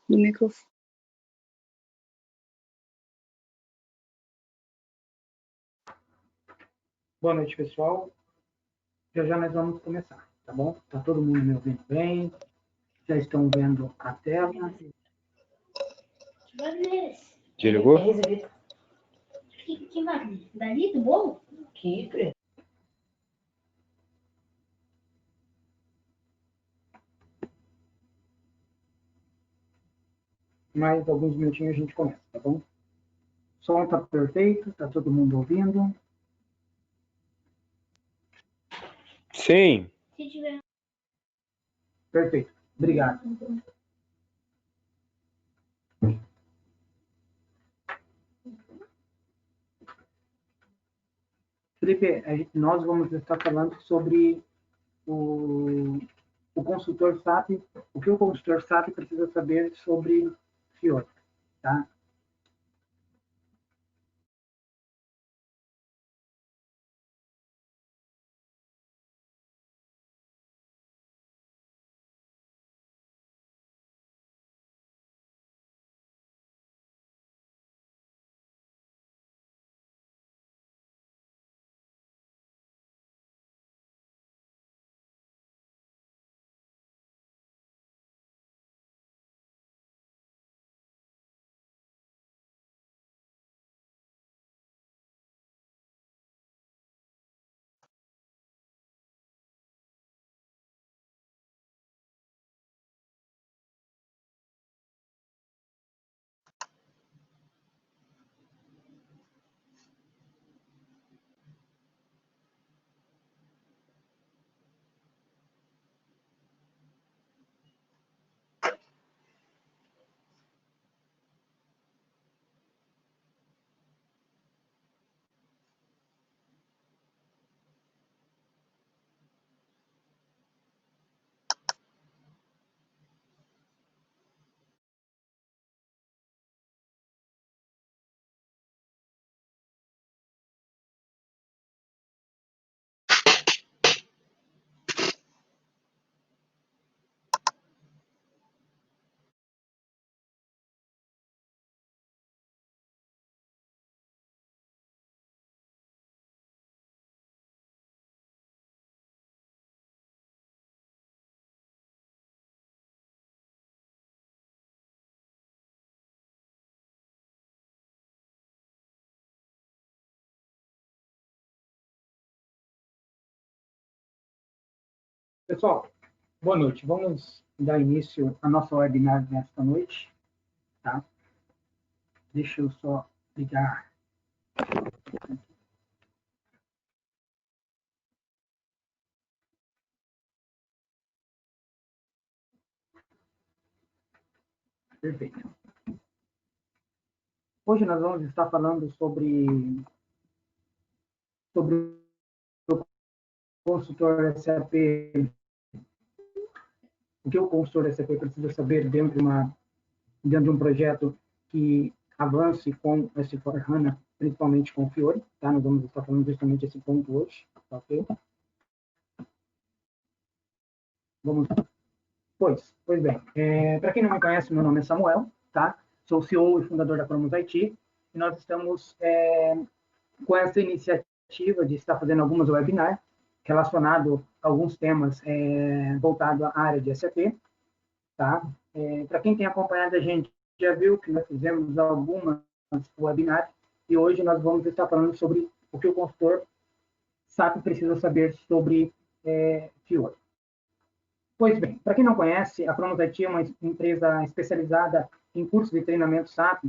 no microfone. Boa noite, pessoal. Já nós vamos começar, tá bom? Tá todo mundo me ouvindo bem? Já estão vendo a tela? Desligou? Que máquina? Dali, do bolo? Que preto. Mais alguns minutinhos a gente começa, tá bom? O som tá perfeito? Tá todo mundo ouvindo? Sim. Se tiver. Perfeito. Obrigado. Felipe, nós vamos estar falando sobre o consultor SAP, o que o consultor SAP precisa saber sobre Fiori, tá? Pessoal, boa noite. Vamos dar início à nossa webinar nesta noite, tá? Deixa eu só ligar. Perfeito. Hoje nós vamos estar falando sobre o consultor SAP, o que o consultor SAP precisa saber dentro de um projeto que avance com S/4HANA, principalmente com o Fiori, tá? Nós vamos estar falando justamente esse ponto hoje, tá ok? Vamos lá. Pois bem, para quem não me conhece, meu nome é Samuel, tá? Sou CEO e fundador da Promos IT, e nós estamos com essa iniciativa de estar fazendo algumas webinars relacionado a alguns temas voltados à área de SAP, tá? Para quem tem acompanhado a gente, já viu que nós fizemos algumas webinars e hoje nós vamos estar falando sobre o que o consultor SAP precisa saber sobre Fiori. Pois bem, para quem não conhece, a Promos IT é uma empresa especializada em cursos de treinamento SAP,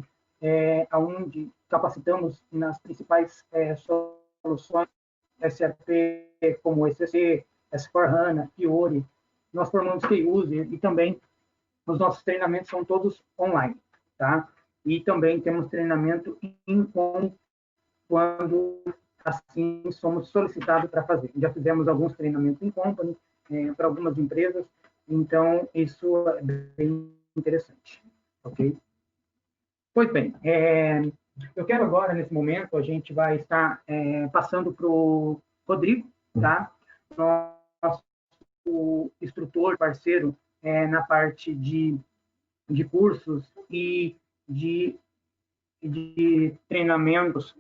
onde capacitamos nas principais soluções SAP, como ECC, S/4HANA, Fiori. Nós formamos key user e também os nossos treinamentos são todos online, tá? E também temos treinamento em quando assim somos solicitados para fazer. Já fizemos alguns treinamentos em company para algumas empresas, então isso é bem interessante, ok? Pois bem, eu quero agora, nesse momento, a gente vai estar passando para o Rodrigo, tá? Nosso instrutor, parceiro, na parte de de cursos e de treinamentos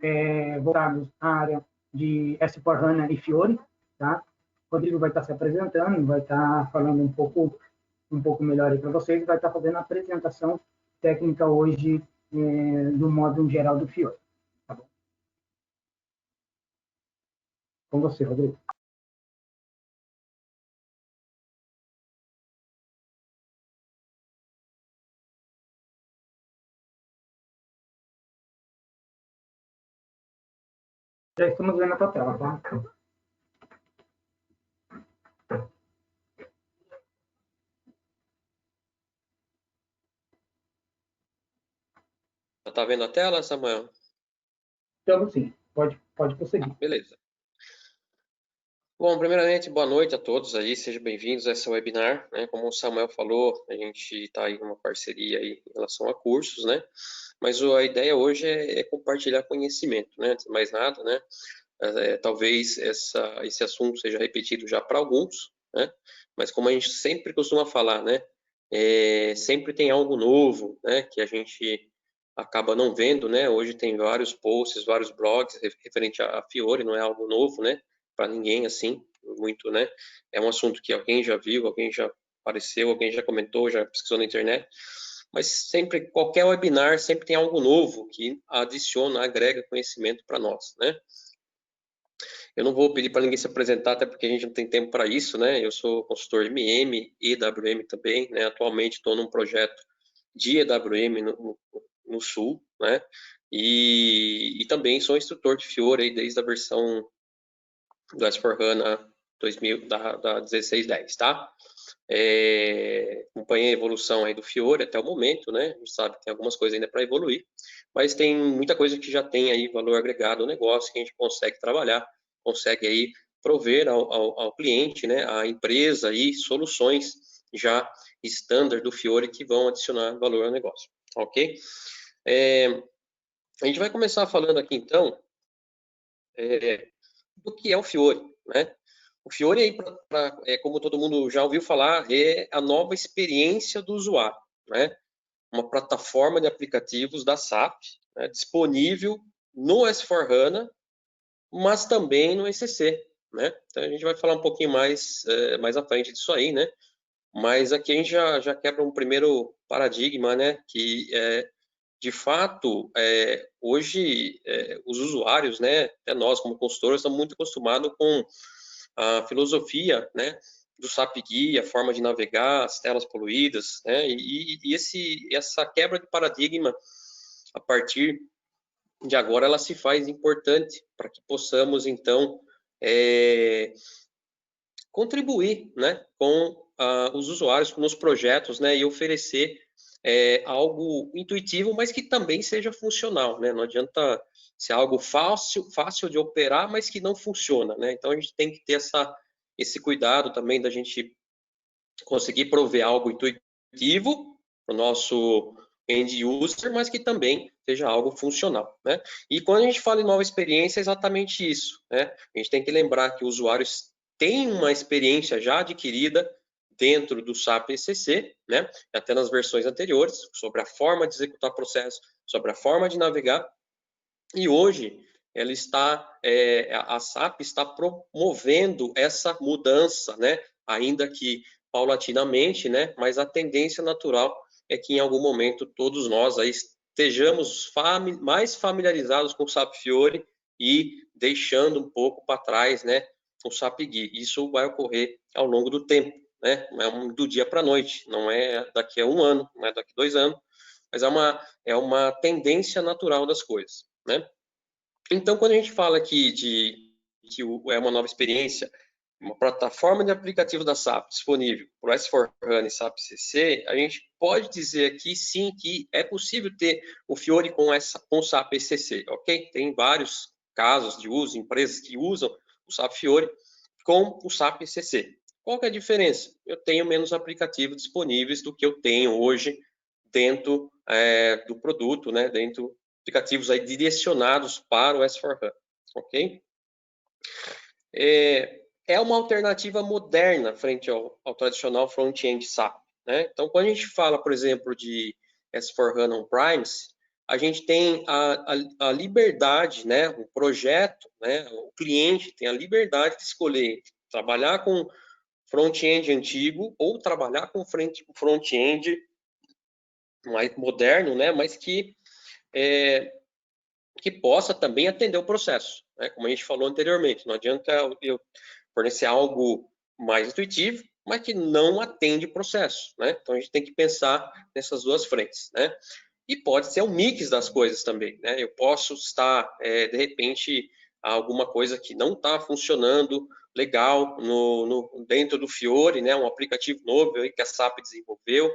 voltados à área de S4HANA e Fiori, tá? O Rodrigo vai estar se apresentando, vai estar falando um pouco melhor para vocês, vai estar fazendo a apresentação técnica hoje do modo geral do Fiori. Tá bom? Com você, Rodrigo. Já estamos vendo a tua tela, tá? Já tá vendo a tela, Samuel? Então, sim, pode prosseguir. Beleza. Bom, primeiramente, boa noite a todos aí, sejam bem-vindos a esse webinar, né? Como o Samuel falou, a gente está aí numa parceria aí em relação a cursos, né? Mas a ideia hoje é compartilhar conhecimento, né? Antes de mais nada, né? Talvez esse assunto seja repetido já para alguns, né? Mas como a gente sempre costuma falar, né? Sempre tem algo novo, né? Que a gente acaba não vendo, né? Hoje tem vários posts, vários blogs referente a Fiori, não é algo novo, né? Para ninguém, assim, muito, né? É um assunto que alguém já viu, alguém já apareceu, alguém já comentou, já pesquisou na internet, mas sempre, qualquer webinar, sempre tem algo novo que adiciona, agrega conhecimento para nós, né? Eu não vou pedir para ninguém se apresentar, até porque a gente não tem tempo para isso, né? Eu sou consultor MM e EWM também, né? Atualmente estou num projeto de EWM no Sul, né? E também sou instrutor de Fiori aí desde a versão do S4HANA 2000, da 1610, tá? Acompanhei a evolução aí do Fiori até o momento, né? A gente sabe que tem algumas coisas ainda para evoluir, mas tem muita coisa que já tem aí valor agregado ao negócio, que a gente consegue trabalhar, consegue aí prover ao cliente, né? A empresa aí soluções já standard do Fiori que vão adicionar valor ao negócio, ok? A gente vai começar falando aqui, então, do que é o Fiori, né? O Fiori, aí, como todo mundo já ouviu falar, é a nova experiência do usuário, né? Uma plataforma de aplicativos da SAP, né? Disponível no S4HANA, mas também no ECC, né? Então, a gente vai falar um pouquinho mais à frente disso aí, né? Mas aqui a gente já quebra um primeiro paradigma, né? Que de fato, hoje, os usuários, né, até nós como consultores, estamos muito acostumados com a filosofia, né, do SAP Guia, a forma de navegar, as telas poluídas, né, e essa quebra de paradigma, a partir de agora, ela se faz importante para que possamos, então, contribuir, né, com os usuários, com os projetos, né, e oferecer algo intuitivo, mas que também seja funcional, né? Não adianta ser algo fácil de operar, mas que não funciona, né? Então a gente tem que ter esse cuidado também da gente conseguir prover algo intuitivo para o nosso end user, mas que também seja algo funcional, né? E quando a gente fala em nova experiência, é exatamente isso, né? A gente tem que lembrar que os usuários têm uma experiência já adquirida dentro do SAP ECC, né? Até nas versões anteriores, sobre a forma de executar processo, sobre a forma de navegar. E hoje ela a SAP está promovendo essa mudança, né? Ainda que paulatinamente, né? Mas a tendência natural é que em algum momento todos nós aí estejamos mais familiarizados com o SAP Fiori e deixando um pouco para trás, né? O SAP Gui. Isso vai ocorrer ao longo do tempo, né? Não é do dia para a noite, não é daqui a um ano, não é daqui a 2 anos, mas é uma tendência natural das coisas, né? Então, quando a gente fala aqui que é uma nova experiência, uma plataforma de aplicativo da SAP disponível para o S4HANA e SAP CC, a gente pode dizer aqui sim que é possível ter o Fiori com o SAP ECC, ok? Tem vários casos de uso, empresas que usam o SAP Fiori com o SAP ECC. Qual que é a diferença? Eu tenho menos aplicativos disponíveis do que eu tenho hoje dentro do produto, né? Dentro aplicativos aí direcionados para o S4HANA, ok? É uma alternativa moderna frente ao tradicional front-end SAP, né? Então, quando a gente fala, por exemplo, de S/4HANA On-Premise, a gente tem a liberdade, né? O projeto, né? O cliente tem a liberdade de escolher trabalhar com front-end antigo ou trabalhar com front-end mais moderno, né? Mas que possa também atender o processo, né? Como a gente falou anteriormente, não adianta eu fornecer algo mais intuitivo, mas que não atende o processo, né? Então a gente tem que pensar nessas duas frentes, né? E pode ser um mix das coisas também, né? Eu posso estar, de repente, alguma coisa que não está funcionando legal dentro do Fiori, né? Um aplicativo novo aí que a SAP desenvolveu,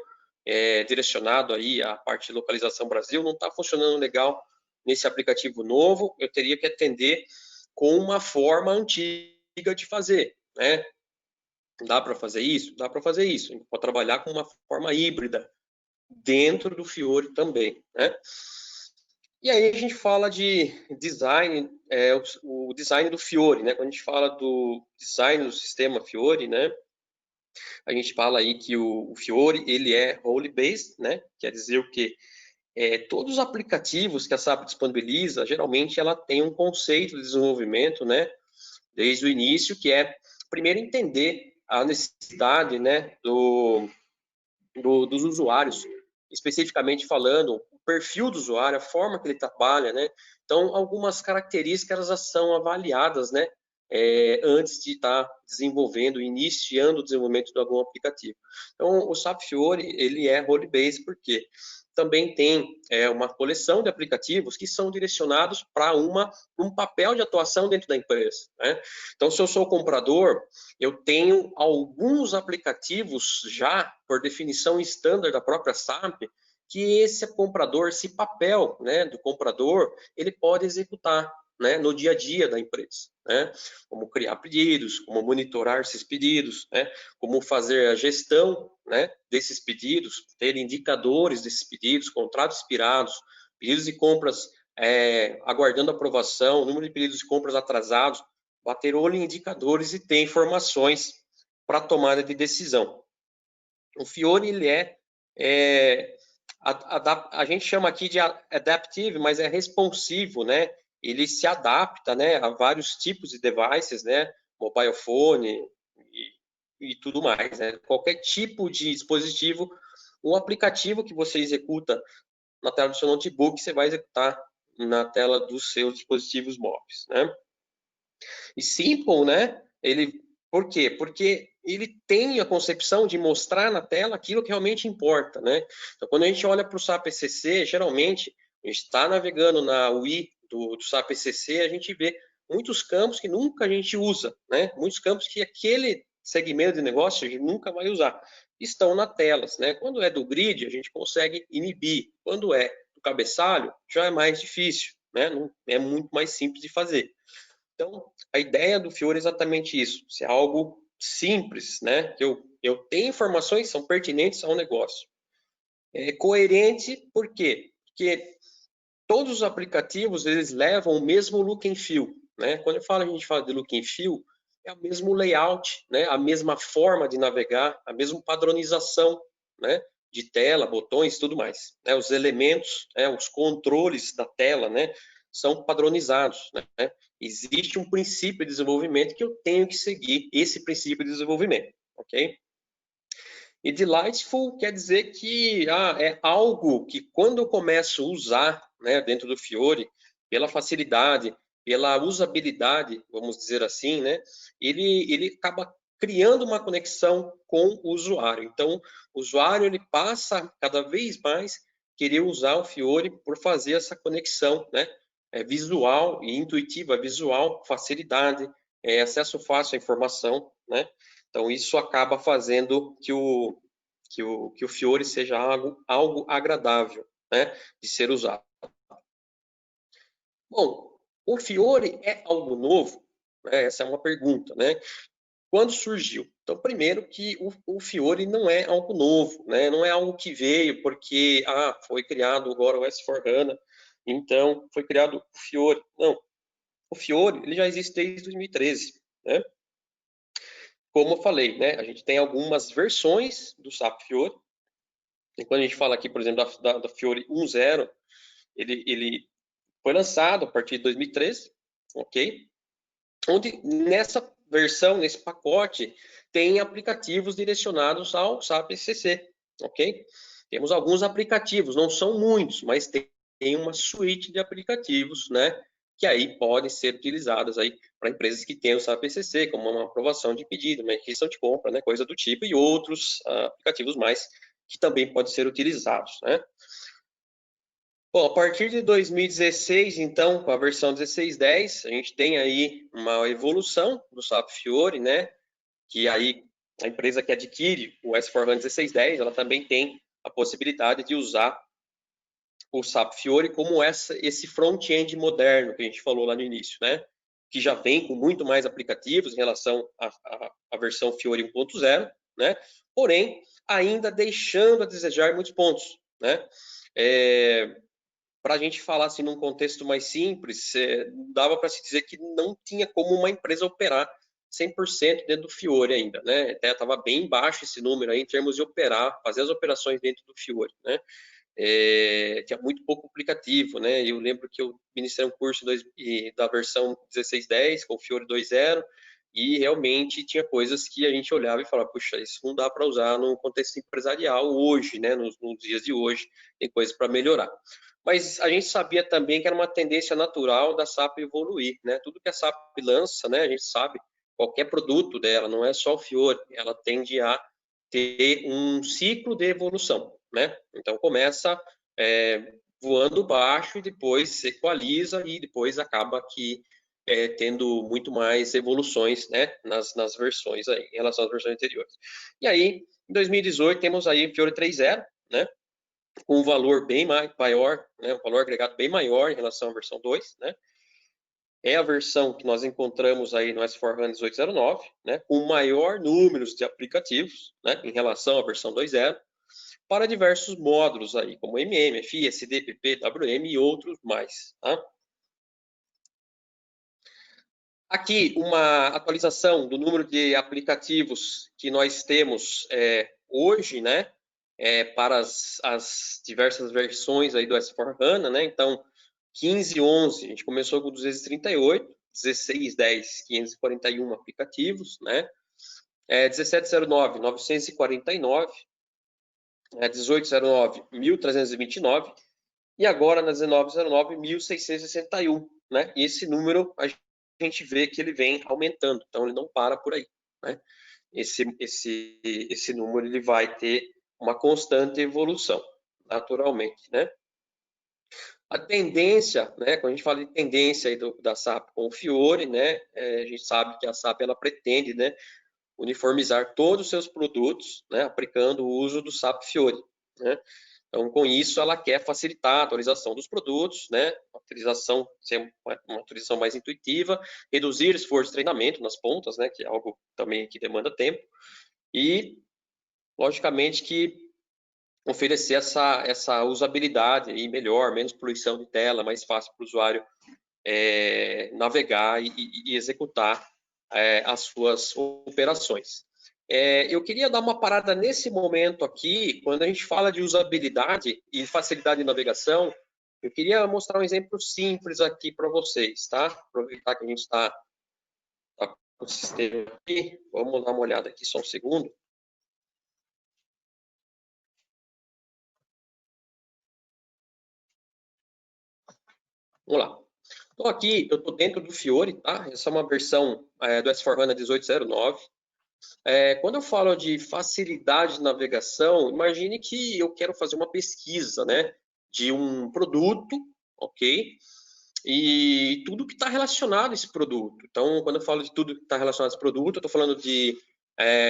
direcionado aí à parte de localização Brasil, não está funcionando legal nesse aplicativo novo, eu teria que atender com uma forma antiga de fazer, né? Dá para fazer isso? Dá para fazer isso. A gente pode trabalhar com uma forma híbrida dentro do Fiori também, né? E aí a gente fala de design, o design do Fiori, né? Quando a gente fala do design do sistema Fiori, né? A gente fala aí que o Fiori, ele é role-based, né? Quer dizer o quê? Todos os aplicativos que a SAP disponibiliza, geralmente ela tem um conceito de desenvolvimento, né? Desde o início, que é, primeiro, entender a necessidade, né? Dos usuários, especificamente falando, o perfil do usuário, a forma que ele trabalha, né? Então, algumas características elas são avaliadas, né? Antes de estar desenvolvendo, iniciando o desenvolvimento de algum aplicativo. Então, o SAP Fiori, ele é role-based, porque também tem uma coleção de aplicativos que são direcionados para um papel de atuação dentro da empresa, né? Então, se eu sou comprador, eu tenho alguns aplicativos já, por definição estándar da própria SAP, que esse comprador, esse papel, né, do comprador, ele pode executar, né, no dia a dia da empresa, né? Como criar pedidos, como monitorar esses pedidos, né? Como fazer a gestão, né, desses pedidos, ter indicadores desses pedidos, contratos expirados, pedidos de compras aguardando aprovação, número de pedidos de compras atrasados, bater olho em indicadores e ter informações para tomada de decisão. O Fiori, ele a gente chama aqui de adaptive, mas é responsivo, né? Ele se adapta, né, a vários tipos de devices, né? Mobile phone e tudo mais, né? Qualquer tipo de dispositivo, o aplicativo que você executa na tela do seu notebook, você vai executar na tela dos seus dispositivos móveis, né? E Simple, né? Por quê? Porque ele tem a concepção de mostrar na tela aquilo que realmente importa, né? Então, quando a gente olha para o SAP ECC, geralmente, a gente está navegando na UI do SAP ECC, a gente vê muitos campos que nunca a gente usa, né? Muitos campos que aquele segmento de negócio a gente nunca vai usar. Estão na telas, né? Quando é do grid, a gente consegue inibir. Quando é do cabeçalho, já é mais difícil, né? É muito mais simples de fazer. Então, a ideia do Fiori é exatamente isso, ser algo simples, né? Que eu tenho informações que são pertinentes ao negócio. É coerente, por quê? Porque todos os aplicativos, eles levam o mesmo look and feel, né? Quando a gente fala de look and feel, é o mesmo layout, né? A mesma forma de navegar, a mesma padronização, né? De tela, botões, tudo mais, né? Os elementos, né? Os controles da tela, né? São padronizados, né? Existe um princípio de desenvolvimento que eu tenho que seguir esse princípio de desenvolvimento, ok? E delightful quer dizer que é algo que quando eu começo a usar, né, dentro do Fiori, pela facilidade, pela usabilidade, vamos dizer assim, né, ele acaba criando uma conexão com o usuário. Então, o usuário ele passa cada vez mais querer usar o Fiori por fazer essa conexão, né, visual e intuitiva, visual, facilidade, acesso fácil à informação, né? Então, isso acaba fazendo que o Fiori seja algo agradável, né, de ser usado. Bom, o Fiori é algo novo? Né? Essa é uma pergunta, né? Quando surgiu? Então, primeiro que o Fiori não é algo novo, né? Não é algo que veio porque foi criado agora o S/4HANA, então foi criado o Fiori. Não, o Fiori ele já existe desde 2013, né? Como eu falei, né, a gente tem algumas versões do SAP Fiori, E quando a gente fala aqui, por exemplo, da Fiori 1.0, ele foi lançado a partir de 2013, ok? Onde nessa versão, nesse pacote, tem aplicativos direcionados ao SAP ECC, ok? Temos alguns aplicativos, não são muitos, mas tem uma suíte de aplicativos, né? Que aí podem ser utilizadas aí para empresas que têm o SAP ECC, como uma aprovação de pedido, uma requisição de compra, né? Coisa do tipo, e outros aplicativos mais que também podem ser utilizados, né? Bom, a partir de 2016, então, com a versão 16.10, a gente tem aí uma evolução do SAP Fiori, né? Que aí a empresa que adquire o S/4HANA 16.10, ela também tem a possibilidade de usar o SAP Fiori como esse front-end moderno que a gente falou lá no início, né? Que já vem com muito mais aplicativos em relação à versão Fiori 1.0, né? Porém, ainda deixando a desejar em muitos pontos, né? Para a gente falar assim num contexto mais simples, dava para se dizer que não tinha como uma empresa operar 100% dentro do Fiori ainda, né? Até estava bem baixo esse número aí em termos de operar, fazer as operações dentro do Fiori, né? Tinha muito pouco aplicativo, né? Eu lembro que eu ministrei um curso da versão 16.10 com o Fiori 2.0 e realmente tinha coisas que a gente olhava e falava, puxa, isso não dá para usar no contexto empresarial hoje, né? Nos dias de hoje, tem coisas para melhorar. Mas a gente sabia também que era uma tendência natural da SAP evoluir, né? Tudo que a SAP lança, né? A gente sabe, qualquer produto dela, não é só o Fiori, ela tende a ter um ciclo de evolução, né? Então começa voando baixo e depois se equaliza e depois acaba que tendo muito mais evoluções, né? Nas versões aí, em relação às versões anteriores. E aí, em 2018 temos aí o Fiori 3.0, né? Com um valor bem maior, né, um valor agregado bem maior em relação à versão 2, né? É a versão que nós encontramos aí no S/4HANA 1809, né, com maior número de aplicativos, né, em relação à versão 2.0, para diversos módulos aí, como MM, FI, SD, PP, WM e outros mais, tá? Aqui, uma atualização do número de aplicativos que nós temos hoje, né, para as diversas versões aí do S/4HANA, né? Então, 15.11, a gente começou com 238, 16.10, 541 aplicativos, né? 17.09, 949, 18.09, 1.329, e agora na 19.09, 1.661, né? E esse número a gente vê que ele vem aumentando, então ele não para por aí, né? Esse número ele vai ter uma constante evolução, naturalmente, né? A tendência, né, quando a gente fala de tendência aí da SAP com o Fiori, né, a gente sabe que a SAP ela pretende, né, uniformizar todos os seus produtos, né, aplicando o uso do SAP Fiori, né? Então, com isso, ela quer facilitar a atualização dos produtos, né, ser uma atualização mais intuitiva, reduzir esforço de treinamento nas pontas, né, que é algo também que demanda tempo, e, logicamente, que oferecer essa usabilidade aí melhor, menos poluição de tela, mais fácil para o usuário navegar e executar as suas operações. Eu queria dar uma parada nesse momento aqui, quando a gente fala de usabilidade e facilidade de navegação, eu queria mostrar um exemplo simples aqui para vocês, tá? Aproveitar que a gente está com o sistema aqui, vamos dar uma olhada aqui só um segundo. Vamos lá. Então, aqui eu estou dentro do Fiori, tá? Essa é uma versão do S/4HANA 18.09. Quando eu falo de facilidade de navegação, imagine que eu quero fazer uma pesquisa, né? De um produto, ok? E tudo que está relacionado a esse produto. Então, quando eu falo de tudo que está relacionado a esse produto, eu estou falando de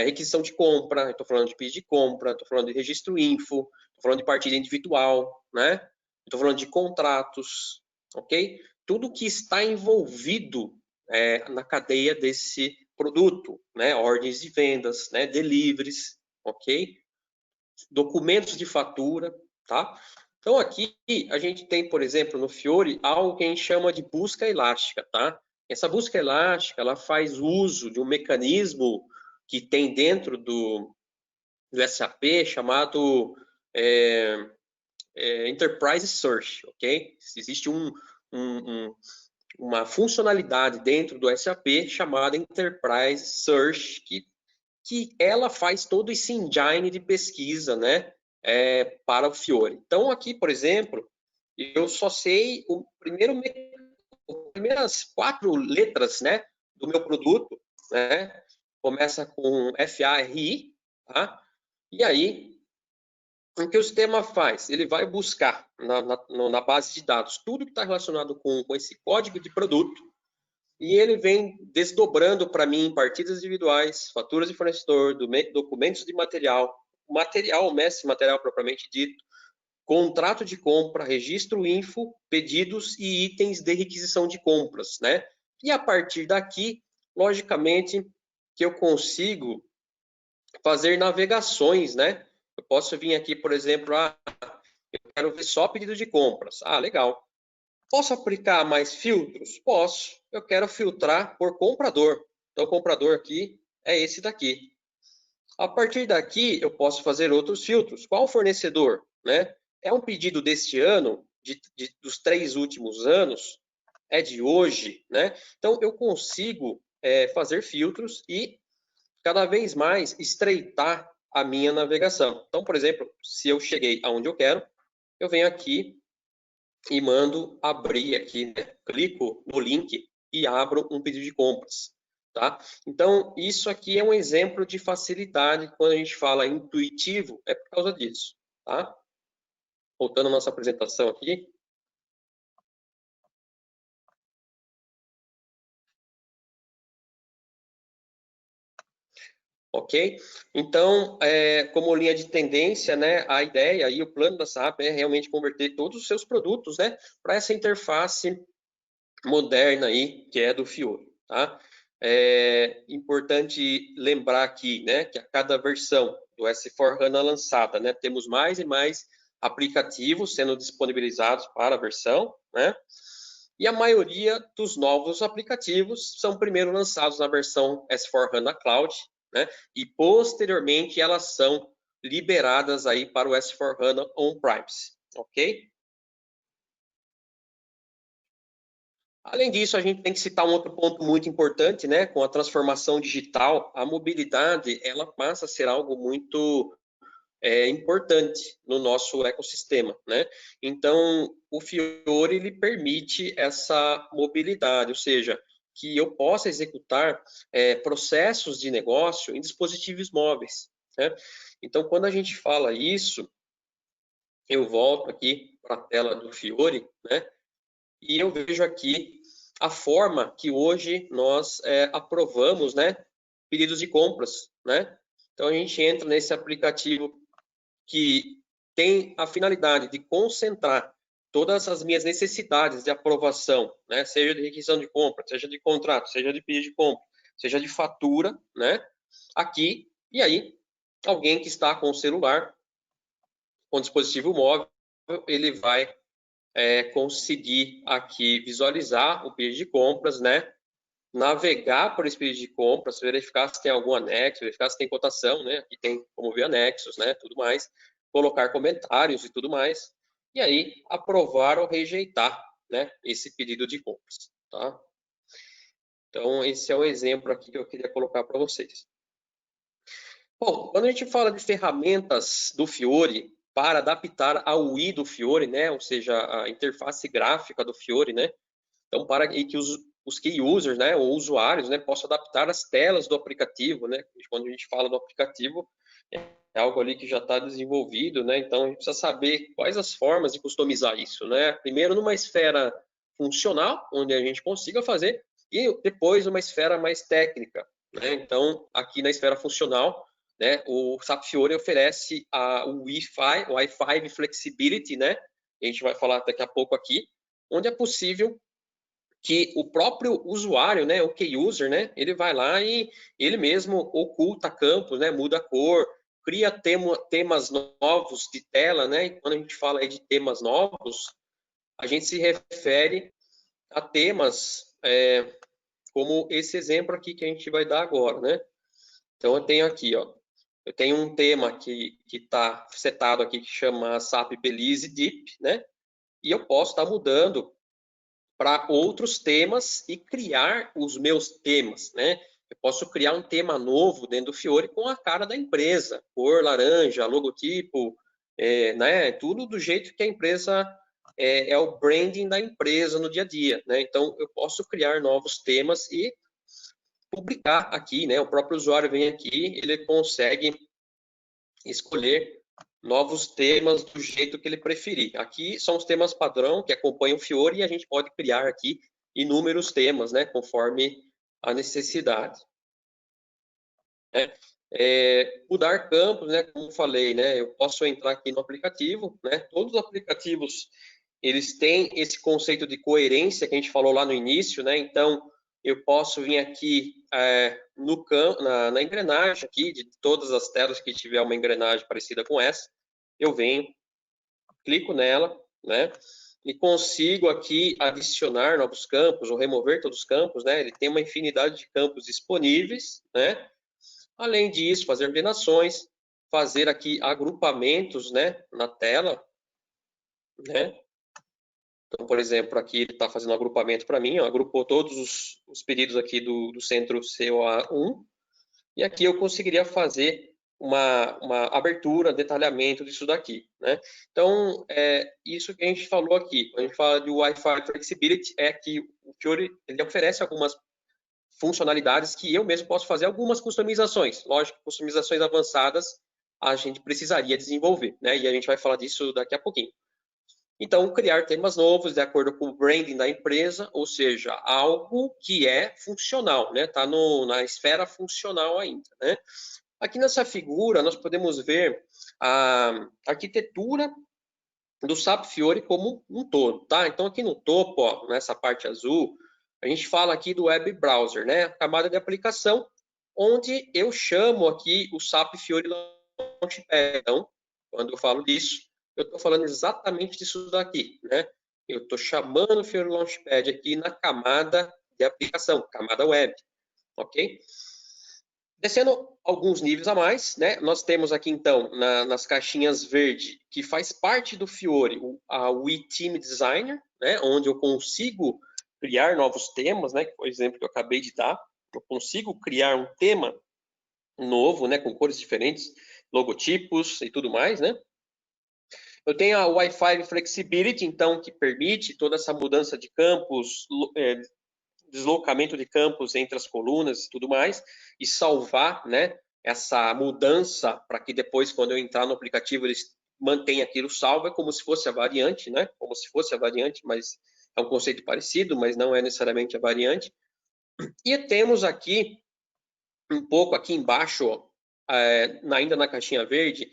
requisição de compra, estou falando de pedido de compra, estou falando de registro info, estou falando de partida individual, né? Estou falando de contratos, ok? Tudo que está envolvido na cadeia desse produto, né? Ordens de vendas, né? Deliveries, ok? Documentos de fatura, tá? Então, aqui a gente tem, por exemplo, no Fiori, algo que a gente chama de busca elástica, tá? Essa busca elástica, ela faz uso de um mecanismo que tem dentro do SAP chamado Enterprise Search, ok? Existe uma funcionalidade dentro do SAP chamada Enterprise Search, que ela faz todo esse engine de pesquisa, né, para o Fiori. Então, aqui, por exemplo, eu só sei as primeiras 4 letras, né, do meu produto, né, começa com FARI, tá? E aí, o que o sistema faz? Ele vai buscar na base de dados tudo que está relacionado com esse código de produto e ele vem desdobrando para mim partidas individuais, faturas de fornecedor, documentos de material, mestre material propriamente dito, contrato de compra, registro info, pedidos e itens de requisição de compras, né? E a partir daqui, logicamente, que eu consigo fazer navegações, né? Eu posso vir aqui, por exemplo, eu quero ver só pedido de compras. Ah, legal. Posso aplicar mais filtros? Posso. Eu quero filtrar por comprador. Então, o comprador aqui é esse daqui. A partir daqui, eu posso fazer outros filtros. Qual fornecedor? Né? É um pedido deste ano, dos 3 últimos anos? É de hoje? Né? Então, eu consigo fazer filtros e cada vez mais estreitar a minha navegação. Então, por exemplo, se eu cheguei aonde eu quero, eu venho aqui e mando abrir aqui, né? Clico no link e abro um pedido de compras, tá? Então, isso aqui é um exemplo de facilidade quando a gente fala intuitivo, é por causa disso, tá? Voltando à nossa apresentação aqui. Ok? Então, como linha de tendência, né, a ideia e o plano da SAP é realmente converter todos os seus produtos, né, para essa interface moderna aí, que é do Fiori, tá? É importante lembrar aqui, né, que a cada versão do S/4HANA lançada, né, temos mais e mais aplicativos sendo disponibilizados para a versão, né? E a maioria dos novos aplicativos são primeiro lançados na versão S/4HANA Cloud, né? E posteriormente elas são liberadas aí para o S/4HANA On-Premise, ok? Além disso, a gente tem que citar um outro ponto muito importante, né? Com a transformação digital, a mobilidade ela passa a ser algo muito importante no nosso ecossistema, né? Então, o Fiori ele permite essa mobilidade, ou seja, que eu possa executar processos de negócio em dispositivos móveis, né? Então, quando a gente fala isso, eu volto aqui para a tela do Fiori, né? E eu vejo aqui a forma que hoje nós aprovamos, né, pedidos de compras, né? Então, a gente entra nesse aplicativo que tem a finalidade de concentrar todas as minhas necessidades de aprovação, né? Seja de requisição de compra, seja de contrato, seja de pedido de compra, seja de fatura, né? Aqui, e aí, alguém que está com o celular, com o dispositivo móvel, ele vai conseguir aqui visualizar o pedido de compras, né? Navegar por esse pedido de compras, verificar se tem algum anexo, verificar se tem cotação, né? Aqui tem como ver anexos, né? Tudo mais, colocar comentários e tudo mais, e aí aprovar ou rejeitar, né? Esse pedido de compras, tá? Então esse é o exemplo aqui que eu queria colocar para vocês. Bom, quando a gente fala de ferramentas do Fiori para adaptar ao UI do Fiori, né? Ou seja, a interface gráfica do Fiori, né? Então, para que os key users, né, ou usuários, né, possam adaptar as telas do aplicativo, né? Quando a gente fala do aplicativo, é algo ali que já está desenvolvido, né? Então, a gente precisa saber quais as formas de customizar isso, né? Primeiro, numa esfera funcional, onde a gente consiga fazer, e depois numa esfera mais técnica, né? Então, aqui na esfera funcional, né, o SAP Fiori oferece o Wi-Fi Flexibility, né? A gente vai falar daqui a pouco aqui, onde é possível que o próprio usuário, né, o key user, né, ele vai lá e ele mesmo oculta campos, né, muda a cor, cria temas novos de tela, né, e quando a gente fala aí de temas novos, a gente se refere a temas como esse exemplo aqui que a gente vai dar agora, né. Então, eu tenho aqui, ó, eu tenho um tema que está setado aqui que chama SAP Belize Deep, né? E eu posso estar mudando para outros temas e criar os meus temas, né? Eu posso criar um tema novo dentro do Fiori com a cara da empresa, cor laranja, logotipo, né? Tudo do jeito que a empresa é o branding da empresa no dia a dia, né? Então eu posso criar novos temas e publicar aqui, né? O próprio usuário vem aqui, ele consegue escolher novos temas do jeito que ele preferir. Aqui são os temas padrão que acompanham o Fiori e a gente pode criar aqui inúmeros temas, né, conforme a necessidade. Mudar campos, né, como falei, né, eu posso entrar aqui no aplicativo, né, todos os aplicativos, eles têm esse conceito de coerência que a gente falou lá no início, né, então eu posso vir aqui na engrenagem aqui, de todas as telas que tiver uma engrenagem parecida com essa, eu venho, clico nela, né? E consigo aqui adicionar novos campos ou remover todos os campos, né? Ele tem uma infinidade de campos disponíveis, né? Além disso, fazer ordenações, fazer aqui agrupamentos, né? Na tela, né? Então, por exemplo, aqui ele está fazendo um agrupamento para mim, ó, agrupou todos os pedidos aqui do centro COA1, e aqui eu conseguiria fazer uma abertura, detalhamento disso daqui, né? Então, isso que a gente falou aqui, quando a gente fala de Wi-Fi Flexibility, é que o Fiori ele oferece algumas funcionalidades que eu mesmo posso fazer algumas customizações. Lógico, customizações avançadas a gente precisaria desenvolver, né? E a gente vai falar disso daqui a pouquinho. Então, criar temas novos de acordo com o branding da empresa, ou seja, algo que é funcional, né? Está na esfera funcional ainda, né? Aqui nessa figura, nós podemos ver a arquitetura do SAP Fiori como um todo, tá? Então, aqui no topo, ó, nessa parte azul, a gente fala aqui do Web Browser, né? A camada de aplicação, onde eu chamo aqui o SAP Fiori Launchpad. Então, quando eu falo disso, eu estou falando exatamente disso daqui, né? Eu estou chamando o Fiori Launchpad aqui na camada de aplicação, camada web, ok? Descendo alguns níveis a mais, né? Nós temos aqui, então, nas caixinhas verde, que faz parte do Fiori, a WeTeam Designer, né? Onde eu consigo criar novos temas, né? Que foi o exemplo que eu acabei de dar. Eu consigo criar um tema novo, né? Com cores diferentes, logotipos e tudo mais, né? Eu tenho a Wi-Fi Flexibility, então, que permite toda essa mudança de campos, deslocamento de campos entre as colunas e tudo mais, e salvar, né, essa mudança para que depois, quando eu entrar no aplicativo, eles mantenham aquilo salvo. É como se fosse a variante, né? Como se fosse a variante, mas é um conceito parecido, mas não é necessariamente a variante. E temos aqui, um pouco aqui embaixo, ainda na caixinha verde,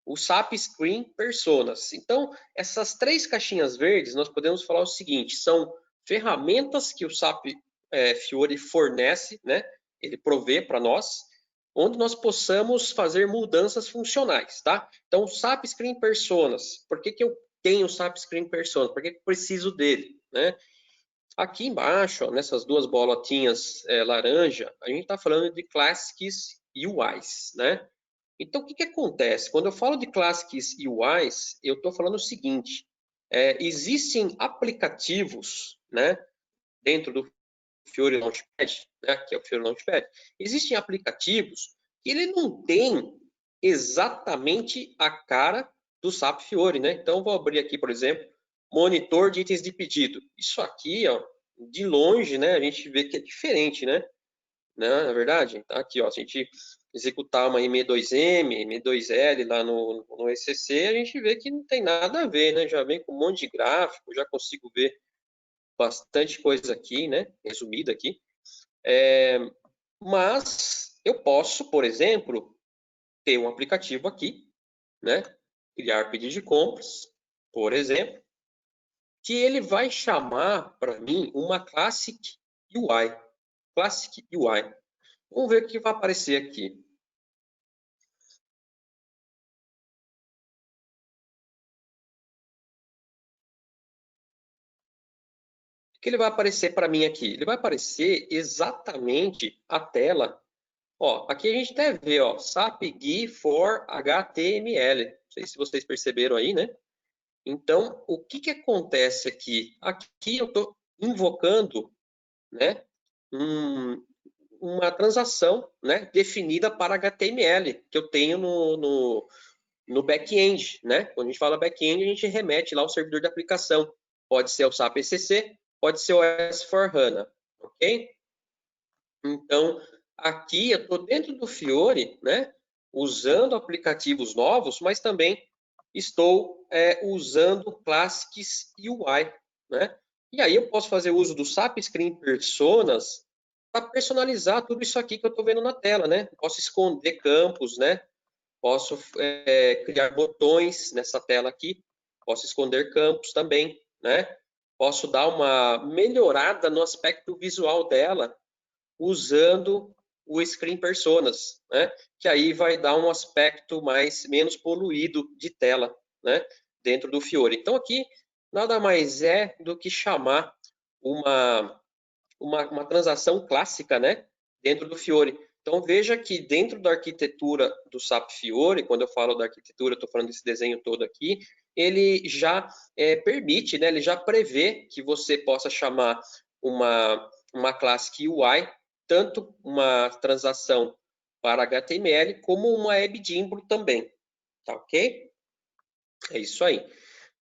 o SAP Screen Personas. Então, essas três caixinhas verdes, nós podemos falar o seguinte, são ferramentas que o SAP Fiori fornece, né? Ele provê para nós, onde nós possamos fazer mudanças funcionais, tá? Então, o SAP Screen Personas, por que eu tenho o SAP Screen Personas? Por que eu preciso dele, né? Aqui embaixo, ó, nessas duas bolotinhas laranja, a gente está falando de Classics UIs, né? Então, o que acontece? Quando eu falo de Classics UIs, eu estou falando o seguinte, existem aplicativos, né, dentro do Fiori Launchpad, né, que é o Fiori Launchpad, existem aplicativos que ele não tem exatamente a cara do SAP Fiori, né? Então, vou abrir aqui, por exemplo, monitor de itens de pedido. Isso aqui, ó, de longe, né, a gente vê que é diferente, né? Na verdade, tá aqui, ó, se a gente executar uma M2M, M2L lá no ECC, a gente vê que não tem nada a ver, né? Já vem com um monte de gráfico, já consigo ver bastante coisa aqui, né? Resumida aqui. Mas eu posso, por exemplo, ter um aplicativo aqui, né? Criar pedido de compras, por exemplo, que ele vai chamar para mim uma Classic UI. Classic UI. Vamos ver o que vai aparecer aqui. O que ele vai aparecer para mim aqui? Ele vai aparecer exatamente a tela Ó, aqui a gente até vê, ó, SAP GUI for HTML. Não sei se vocês perceberam aí, né? Então, o que que acontece aqui? Aqui eu estou invocando, né, uma transação, né, definida para HTML, que eu tenho no back-end, né? Quando a gente fala back-end, a gente remete lá ao servidor de aplicação. Pode ser o SAP ECC, pode ser o S/4HANA, ok? Então, aqui eu estou dentro do Fiori, né, usando aplicativos novos, mas também estou usando Classics UI, né? E aí eu posso fazer uso do SAP Screen Personas para personalizar tudo isso aqui que eu estou vendo na tela, né? Posso esconder campos, né? Posso criar botões nessa tela aqui, posso esconder campos também, né? Posso dar uma melhorada no aspecto visual dela, usando o Screen Personas, né? Que aí vai dar um aspecto menos poluído de tela, né? Dentro do Fiori. Então aqui nada mais é do que chamar uma transação clássica, né? Dentro do Fiori. Então veja que dentro da arquitetura do SAP Fiori, quando eu falo da arquitetura, estou falando desse desenho todo aqui, ele já permite, né? Ele já prevê que você possa chamar uma classe UI, tanto uma transação para HTML, como uma WebDimbro também, tá ok? É isso aí.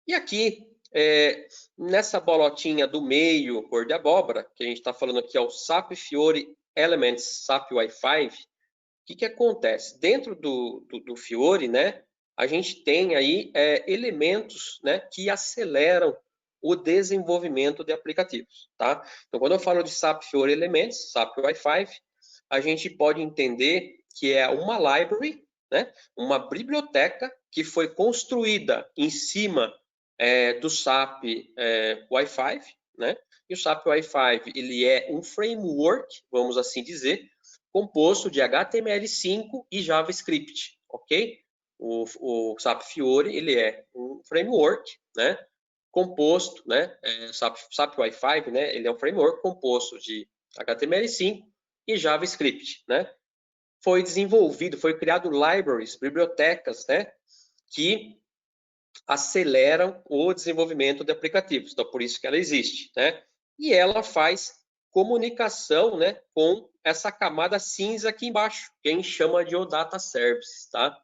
E aqui, nessa bolotinha do meio, cor de abóbora, que a gente está falando aqui, é o SAP Fiori Elements SAP Wi-Fi, o que acontece? Dentro do Fiori, né, a gente tem aí elementos, né, que aceleram o desenvolvimento de aplicativos, tá? Então, quando eu falo de SAP Fiori Elements, SAP Wi-Fi, a gente pode entender que é uma library, né, uma biblioteca que foi construída em cima do SAP Wi-Fi, né? E o SAP Wi-Fi ele é um framework, vamos assim dizer, composto de HTML5 e JavaScript, ok? O SAP Fiori ele é um framework, né? Composto, né? SAP Wi-Fi, né? Ele é um framework composto de HTML5 e JavaScript, né? Foi desenvolvido, foi criado libraries, bibliotecas, né? Que aceleram o desenvolvimento de aplicativos. Então, por isso que ela existe, né? E ela faz comunicação, né, com essa camada cinza aqui embaixo, que a gente chama de OData Services, tá?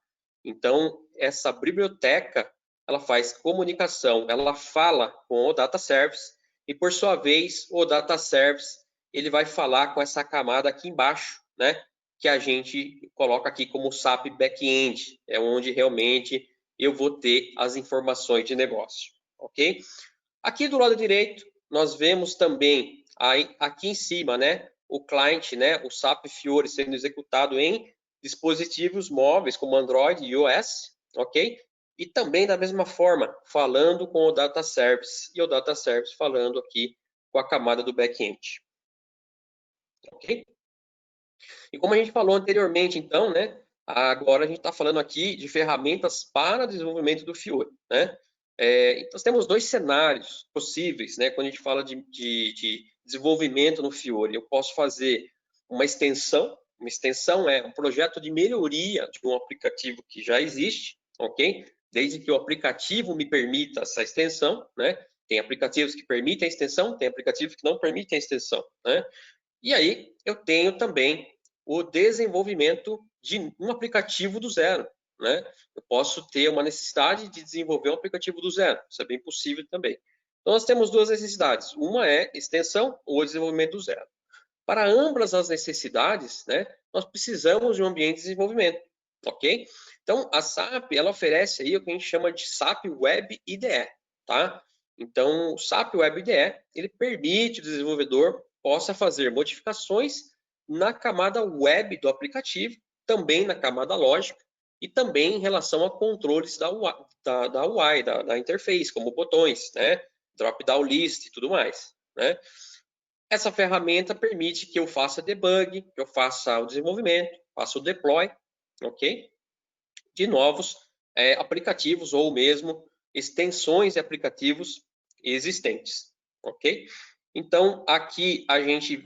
Então, essa biblioteca, ela faz comunicação, ela fala com o Data Service e, por sua vez, o Data Service, ele vai falar com essa camada aqui embaixo, né, que a gente coloca aqui como SAP Backend, é onde realmente eu vou ter as informações de negócio, ok? Aqui do lado direito, nós vemos também, aqui em cima, né, o cliente, né, o SAP Fiori sendo executado em dispositivos móveis como Android e iOS, ok? E também da mesma forma, falando com o Data Service, e o Data Service falando aqui com a camada do back-end, ok? E como a gente falou anteriormente, então, né, agora a gente está falando aqui de ferramentas para desenvolvimento do Fiori, né? Então, nós temos dois cenários possíveis, né, quando a gente fala de desenvolvimento no Fiori. Eu posso fazer uma extensão é um projeto de melhoria de um aplicativo que já existe, ok? Desde que o aplicativo me permita essa extensão, né? Tem aplicativos que permitem a extensão, tem aplicativos que não permitem a extensão, né? E aí eu tenho também o desenvolvimento de um aplicativo do zero, né? Eu posso ter uma necessidade de desenvolver um aplicativo do zero, isso é bem possível também. Então, nós temos duas necessidades, uma é extensão ou desenvolvimento do zero. Para ambas as necessidades, né, nós precisamos de um ambiente de desenvolvimento, ok? Então, a SAP, ela oferece aí o que a gente chama de SAP Web IDE, tá? Então, o SAP Web IDE, ele permite o desenvolvedor possa fazer modificações na camada web do aplicativo, também na camada lógica, e também em relação a controles da UI, da interface, como botões, né? Drop-down list e tudo mais, né? Essa ferramenta permite que eu faça debug, que eu faça o desenvolvimento, faça o deploy, ok? De novos aplicativos ou mesmo extensões de aplicativos existentes, ok? Então, aqui a gente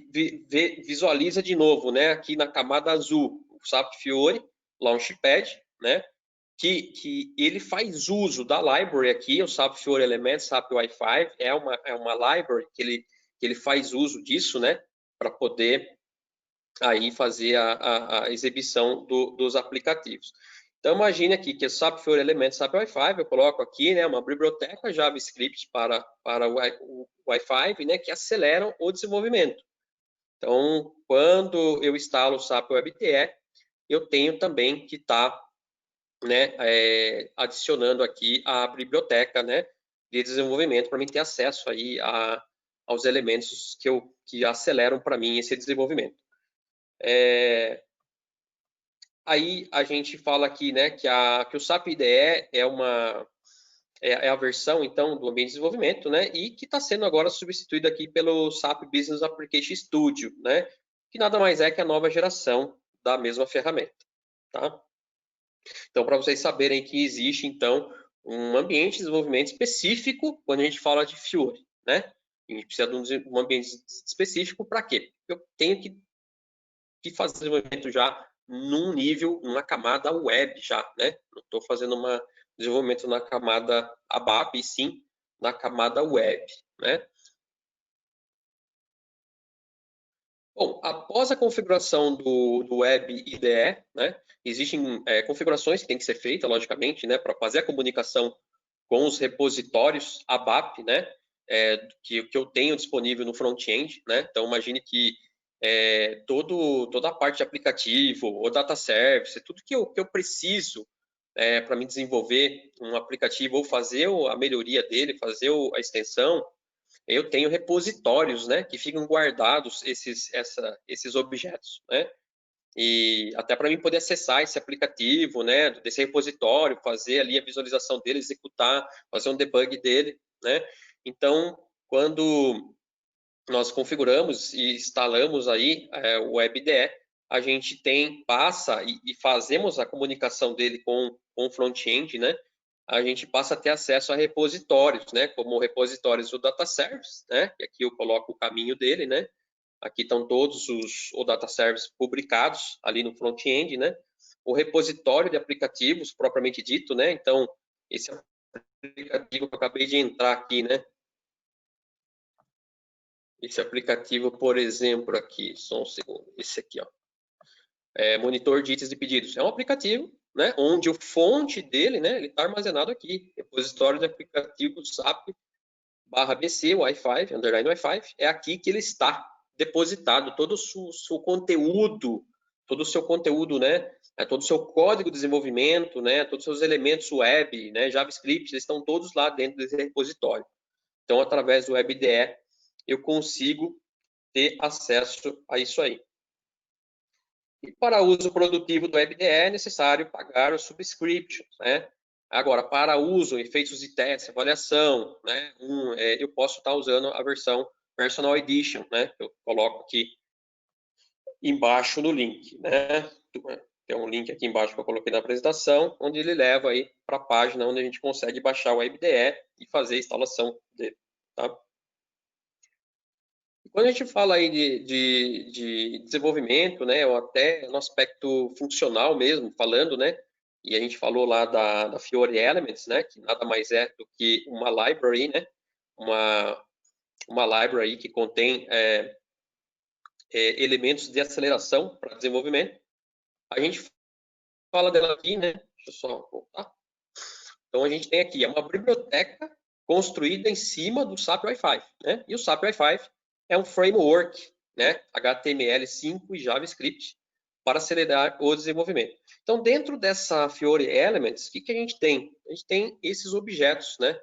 visualiza de novo, né? Aqui na camada azul, o SAP Fiori Launchpad, né? Que ele faz uso da library aqui, o SAP Fiori Elements, SAP Wi-Fi, é uma library que ele faz uso disso, né? Para poder aí fazer a exibição dos aplicativos. Então, imagine aqui que o SAP Fiori Elements, SAP Wi-Fi, eu coloco aqui, né, uma biblioteca JavaScript para o Wi-Fi, né, que aceleram o desenvolvimento. Então, quando eu instalo o SAP WebDE, eu tenho também que estar, né, adicionando aqui a biblioteca, né, de desenvolvimento para mim ter acesso aí aos elementos que aceleram para mim esse desenvolvimento. Aí a gente fala aqui, né, que o SAP IDE é a versão, então, do ambiente de desenvolvimento, né, e que está sendo agora substituído aqui pelo SAP Business Application Studio, né, que nada mais é que a nova geração da mesma ferramenta, tá? Então, para vocês saberem que existe, então, um ambiente de desenvolvimento específico quando a gente fala de Fiori, né? A gente precisa de um ambiente específico para quê? Eu tenho que fazer desenvolvimento já num nível, numa camada web já, né? Não estou fazendo um desenvolvimento na camada ABAP, e sim na camada web, né? Bom, após a configuração do Web IDE, né, existem configurações que têm que ser feitas, logicamente, né, para fazer a comunicação com os repositórios ABAP, né, que eu tenho disponível no front-end, né. Então, imagine que toda a parte de aplicativo, ou data service, tudo que eu preciso para me desenvolver um aplicativo ou fazer a melhoria dele, fazer a extensão, eu tenho repositórios, né, que ficam guardados esses objetos, né, e até para mim poder acessar esse aplicativo, né, desse repositório, fazer ali a visualização dele, executar, fazer um debug dele, né. Então, quando nós configuramos e instalamos aí o WebDE, a gente passa e fazemos a comunicação dele com o front-end, né, a gente passa a ter acesso a repositórios, né, como repositórios do Data Service, né, e aqui eu coloco o caminho dele, né, aqui estão todos os Data Service publicados ali no front-end, né, o repositório de aplicativos propriamente dito, né, então esse aplicativo que eu acabei de entrar aqui, né, esse aplicativo, por exemplo, aqui, só um segundo, esse aqui, ó, monitor de itens de pedidos, é um aplicativo, né, onde o fonte dele, né, ele está armazenado aqui, repositório de aplicativo SAP /BC Wi-Fi, underline Wi-Fi, é aqui que ele está depositado, todo o seu conteúdo, né, todo o seu código de desenvolvimento, né, todos os seus elementos web, né, JavaScript, eles estão todos lá dentro desse repositório. Então, através do WebDE, eu consigo ter acesso a isso aí. E para uso produtivo do WebDE é necessário pagar o subscription, né? Agora, para uso, efeitos de teste, avaliação, né? Eu posso estar usando a versão Personal Edition, né? Eu coloco aqui embaixo no link, né? Tem um link aqui embaixo que eu coloquei na apresentação, onde ele leva aí para a página onde a gente consegue baixar o WebDE e fazer a instalação dele, tá? Quando a gente fala aí de desenvolvimento, né, ou até no aspecto funcional mesmo, falando, né, e a gente falou lá da Fiori Elements, né, que nada mais é do que uma library, né, uma library que contém elementos de aceleração para desenvolvimento. A gente fala dela aqui, né, deixa eu só voltar. Então, a gente tem aqui uma biblioteca construída em cima do SAP Wi-Fi, né, e o SAP Wi-Fi é um framework, né, HTML5 e JavaScript, para acelerar o desenvolvimento. Então, dentro dessa Fiori Elements, o que a gente tem? A gente tem esses objetos, né?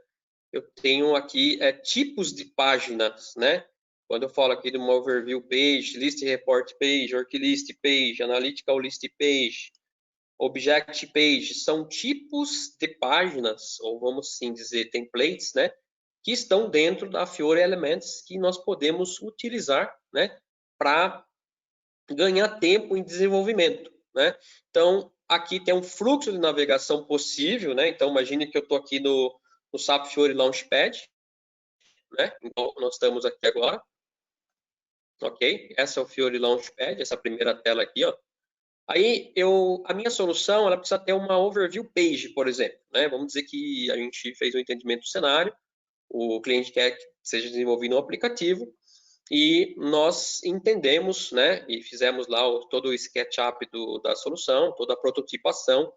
Eu tenho aqui tipos de páginas, né? Quando eu falo aqui de uma overview page, list report page, worklist page, analytical list page, object page, são tipos de páginas, ou vamos assim dizer, templates, né? Que estão dentro da Fiori Elements que nós podemos utilizar, né, para ganhar tempo em desenvolvimento, né? Então, aqui tem um fluxo de navegação possível, né? Então, imagine que eu estou aqui no SAP Fiori Launchpad, né? Então, nós estamos aqui agora, ok? Essa é o Fiori Launchpad, essa primeira tela aqui, ó. Aí, a minha solução, ela precisa ter uma overview page, por exemplo, né? Vamos dizer que a gente fez o entendimento do cenário, o cliente quer que seja desenvolvido um aplicativo, e nós entendemos, né, e fizemos lá todo o SketchUp da solução, toda a prototipação,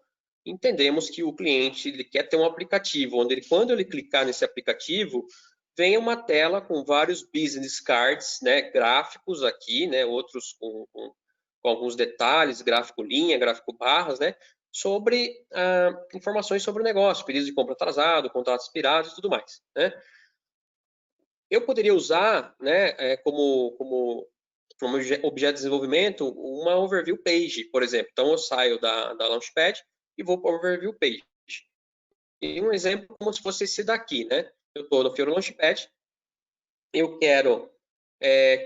entendemos que o cliente ele quer ter um aplicativo, onde quando ele clicar nesse aplicativo, vem uma tela com vários business cards, né, gráficos aqui, né, outros com alguns detalhes, gráfico linha, gráfico barras, né, sobre informações sobre o negócio, pedidos de compra atrasado, contratos expirados e tudo mais, né. Eu poderia usar, né, como objeto de desenvolvimento, uma overview page, por exemplo. Então, eu saio da Launchpad e vou para a overview page. E um exemplo como se fosse esse daqui, né? Eu estou no Fiori Launchpad, eu quero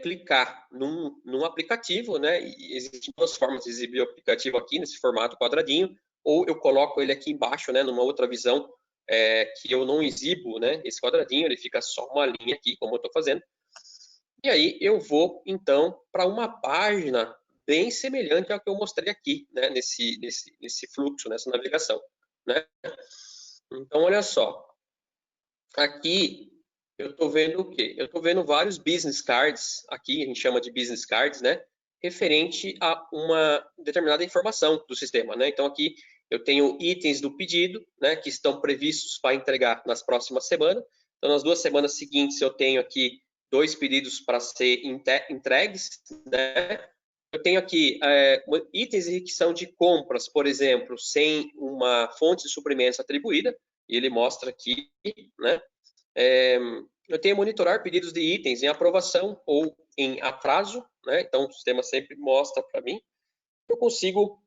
clicar num aplicativo, né? E existem duas formas de exibir o aplicativo aqui, nesse formato quadradinho, ou eu coloco ele aqui embaixo, né, numa outra visão, que eu não exibo, né, esse quadradinho, ele fica só uma linha aqui, como eu estou fazendo. E aí eu vou, então, para uma página bem semelhante ao que eu mostrei aqui, né, nesse fluxo, nessa navegação, né? Então, olha só. Aqui eu estou vendo o quê? Eu estou vendo vários business cards, aqui a gente chama de business cards, né? Referente a uma determinada informação do sistema, né? Então, aqui eu tenho itens do pedido, né? Que estão previstos para entregar nas próximas semanas. Então, nas 2 semanas seguintes, eu tenho aqui 2 pedidos para ser entregues, né? Eu tenho aqui itens que são de compras, por exemplo, sem uma fonte de suprimentos atribuída, e ele mostra aqui, né? Eu tenho monitorar pedidos de itens em aprovação ou em atraso, né? Então, o sistema sempre mostra para mim. Eu consigo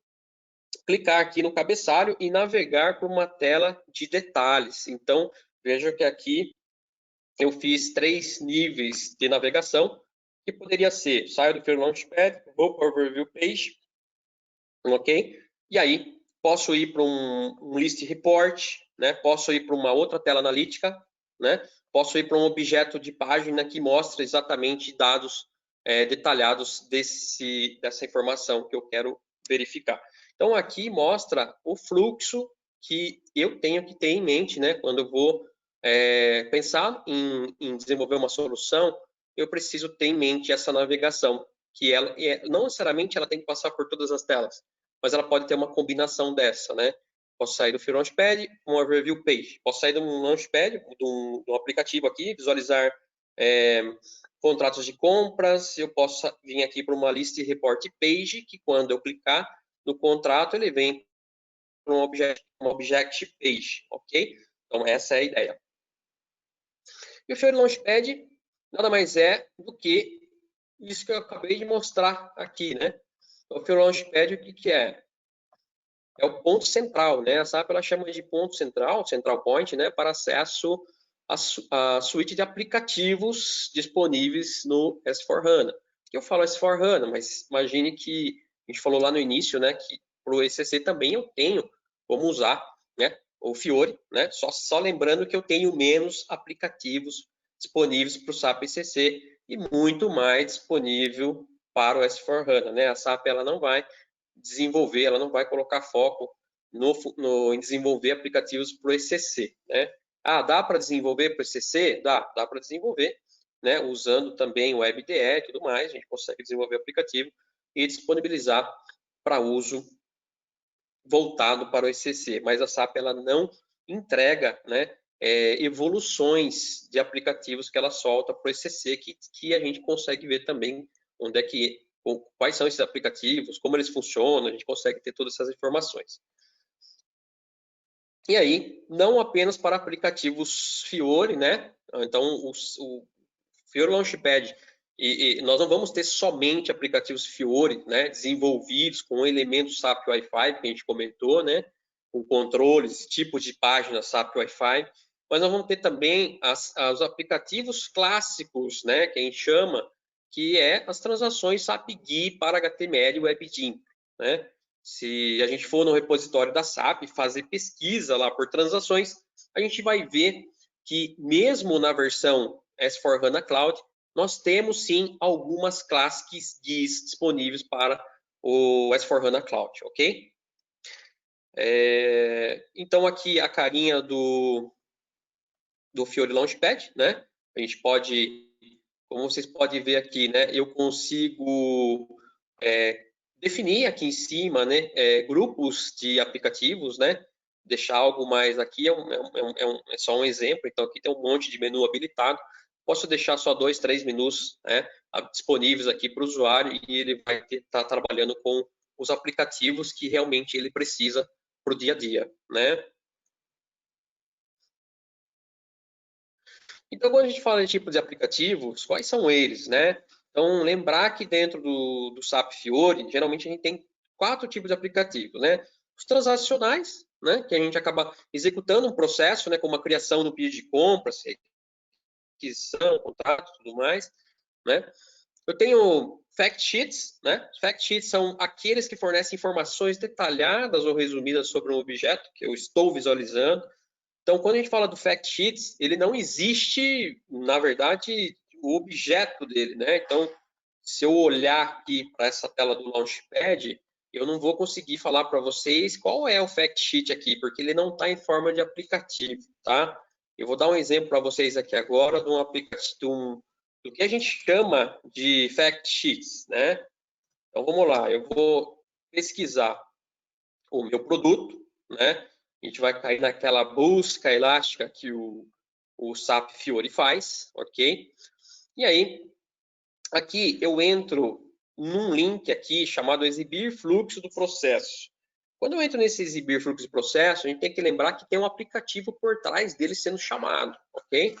clicar aqui no cabeçalho e navegar por uma tela de detalhes. Então, veja que aqui eu fiz 3 níveis de navegação, que poderia ser, saio do Fiori Launchpad, vou para o Overview Page, ok? E aí, posso ir para um List Report, né? Posso ir para uma outra tela analítica, né? Posso ir para um objeto de página que mostra exatamente dados detalhados dessa informação que eu quero verificar. Então, aqui mostra o fluxo que eu tenho que ter em mente, né? Quando eu vou pensar em desenvolver uma solução, eu preciso ter em mente essa navegação, que ela não necessariamente ela tem que passar por todas as telas, mas ela pode ter uma combinação dessa, né? Posso sair do Fiori Launchpad, uma Overview Page. Posso sair de um Launchpad, de um aplicativo aqui, visualizar contratos de compras. Eu posso vir aqui para uma List Report Page, que quando eu clicar no contrato, ele vem para uma Object Page, ok? Então, essa é a ideia. E o Fiori Launchpad nada mais é do que isso que eu acabei de mostrar aqui, né? O Fiori Launchpad, o que é? É o ponto central, né? A SAP ela chama de ponto central, central point, né? Para acesso à suíte de aplicativos disponíveis no S4HANA. Eu falo S4HANA, mas imagine que a gente falou lá no início, né? Que para o ECC também eu tenho como usar, né? O Fiori, né? Só lembrando que eu tenho menos aplicativos disponíveis para o SAP ECC e muito mais disponível para o S4HANA, né? A SAP ela não vai desenvolver, ela não vai colocar foco em desenvolver aplicativos para o ECC, né? Ah, dá para desenvolver para o ECC? Dá para desenvolver, né? Usando também o WebDE e tudo mais, a gente consegue desenvolver aplicativo e disponibilizar para uso voltado para o ECC, mas a SAP ela não entrega, né, evoluções de aplicativos que ela solta para o ECC, que a gente consegue ver também onde é que, quais são esses aplicativos, como eles funcionam, a gente consegue ter todas essas informações. E aí, não apenas para aplicativos Fiori, né? Então, o Fiori Launchpad, e nós não vamos ter somente aplicativos Fiori, né, desenvolvidos com elementos SAP Wi-Fi, que a gente comentou, né, com controles, tipos de página SAP Wi-Fi, mas nós vamos ter também os aplicativos clássicos, né, que a gente chama, que é as transações SAP GUI para HTML e WebGIMP, né? Se a gente for no repositório da SAP fazer pesquisa lá por transações, a gente vai ver que mesmo na versão S4HANA Cloud, nós temos sim algumas classes GUIs disponíveis para o S4HANA Cloud, ok? Então aqui a carinha do Fiori Launchpad, né? A gente pode, como vocês podem ver aqui, né? Eu consigo definir aqui em cima, né? Grupos de aplicativos, né? Deixar algo mais aqui é só um exemplo. Então aqui tem um monte de menu habilitado. Posso deixar só 2, 3 menus, né, disponíveis aqui para o usuário e ele vai estar trabalhando com os aplicativos que realmente ele precisa para o dia a dia, né? Então, quando a gente fala de tipo de aplicativos, quais são eles, né? Então, lembrar que dentro do SAP Fiori, geralmente a gente tem 4 tipos de aplicativos, né? Os transacionais, né? Que a gente acaba executando um processo, né? Como a criação do pedido de compras, requisição, contrato, tudo mais, né? Eu tenho fact sheets, né? Fact sheets são aqueles que fornecem informações detalhadas ou resumidas sobre um objeto que eu estou visualizando. Então, quando a gente fala do fact sheets, ele não existe, na verdade, o objeto dele, né? Então, se eu olhar aqui para essa tela do Launchpad, eu não vou conseguir falar para vocês qual é o fact sheet aqui, porque ele não está em forma de aplicativo, tá? Eu vou dar um exemplo para vocês aqui agora de um aplicativo, do que a gente chama de fact sheets, né? Então, vamos lá, eu vou pesquisar o meu produto, né? A gente vai cair naquela busca elástica que o SAP Fiori faz, ok? E aí, aqui eu entro num link aqui chamado exibir fluxo do processo. Quando eu entro nesse exibir fluxo do processo, a gente tem que lembrar que tem um aplicativo por trás dele sendo chamado, ok?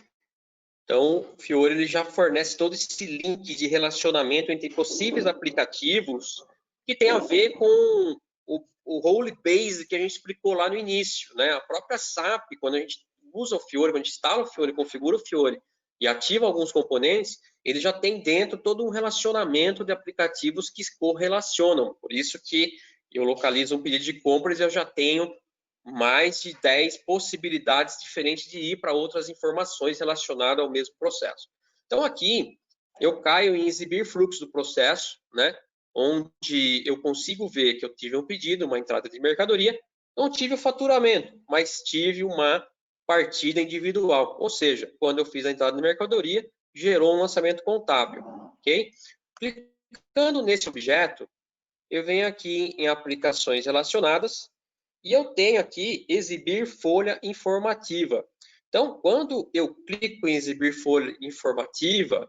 Então, o Fiori ele já fornece todo esse link de relacionamento entre possíveis aplicativos que tem a ver com o role base que a gente explicou lá no início, né? A própria SAP, quando a gente usa o Fiori, quando a gente instala o Fiori, configura o Fiori e ativa alguns componentes, ele já tem dentro todo um relacionamento de aplicativos que correlacionam. Por isso que eu localizo um pedido de compras e eu já tenho mais de 10 possibilidades diferentes de ir para outras informações relacionadas ao mesmo processo. Então, aqui, eu caio em exibir fluxo do processo, né? Onde eu consigo ver que eu tive um pedido, uma entrada de mercadoria, não tive o faturamento, mas tive uma partida individual. Ou seja, quando eu fiz a entrada de mercadoria, gerou um lançamento contábil, ok? Clicando nesse objeto, eu venho aqui em aplicações relacionadas, e eu tenho aqui exibir folha informativa. Então, quando eu clico em exibir folha informativa,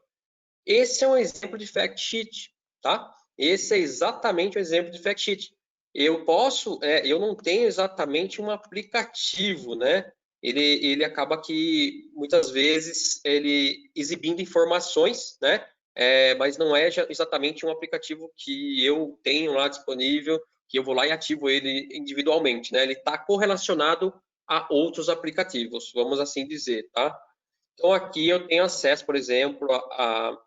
esse é um exemplo de fact sheet, tá? Esse é exatamente o exemplo de fact sheet. Eu não tenho exatamente um aplicativo, né? Ele acaba que, muitas vezes, ele exibindo informações, né? Mas não é exatamente um aplicativo que eu tenho lá disponível, que eu vou lá e ativo ele individualmente, né? Ele está correlacionado a outros aplicativos, vamos assim dizer, tá? Então, aqui eu tenho acesso, por exemplo, a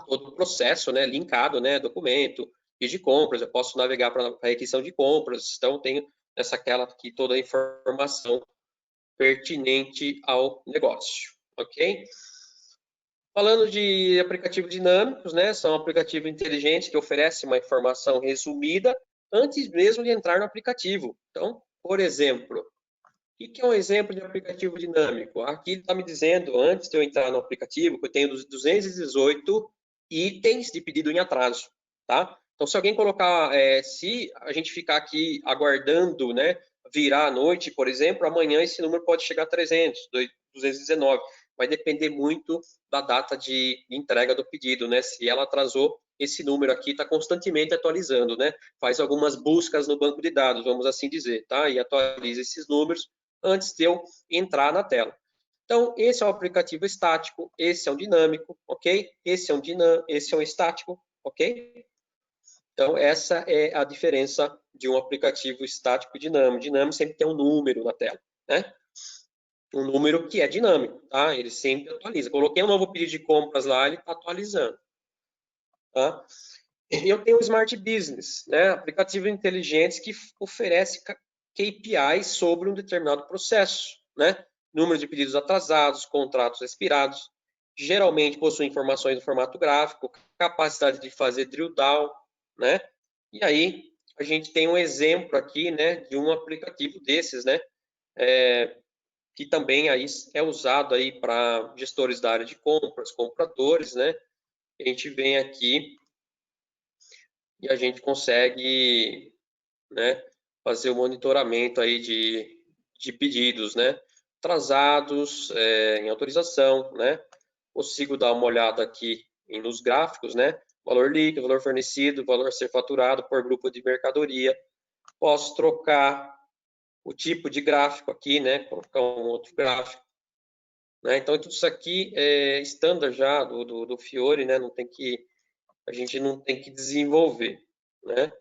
todo o processo, né? Linkado, né? Documento, de compras, eu posso navegar para a requisição de compras, então tenho aquela aqui toda a informação pertinente ao negócio, ok? Falando de aplicativos dinâmicos, né? São aplicativos inteligentes que oferecem uma informação resumida antes mesmo de entrar no aplicativo. Então, por exemplo, o que é um exemplo de aplicativo dinâmico? Aqui ele está me dizendo, antes de eu entrar no aplicativo, que eu tenho 218 itens de pedido em atraso, tá? Então, se alguém colocar, se a gente ficar aqui aguardando, né, virar à noite, por exemplo, amanhã esse número pode chegar a 300, 219. Vai depender muito da data de entrega do pedido, né? Se ela atrasou, esse número aqui está constantemente atualizando, né? Faz algumas buscas no banco de dados, vamos assim dizer, tá? E atualiza esses números antes de eu entrar na tela. Então, esse é um aplicativo estático, esse é um dinâmico, ok? Esse é um estático, ok? Então, essa é a diferença de um aplicativo estático e dinâmico. Dinâmico sempre tem um número na tela, né? Um número que é dinâmico, tá? Ele sempre atualiza. Coloquei um novo pedido de compras lá, ele está atualizando, tá? E eu tenho o Smart Business, né? Aplicativos inteligentes que oferece KPIs sobre um determinado processo, né? Número de pedidos atrasados, contratos expirados. geralmente possui informações no formato gráfico, capacidade de fazer drill down, né? E aí a gente tem um exemplo aqui, né, de um aplicativo desses, né, que também aí é usado aí para gestores da área de compras, compradores, né? A gente vem aqui e a gente consegue, né, fazer o monitoramento aí de pedidos, né, atrasados em autorização, né? Consigo dar uma olhada aqui nos gráficos, né? Valor líquido, valor fornecido, valor a ser faturado por grupo de mercadoria. Posso trocar o tipo de gráfico aqui, né? Colocar um outro gráfico, né? Então, tudo isso aqui é standard já do Fiori, né? A gente não tem que desenvolver, né?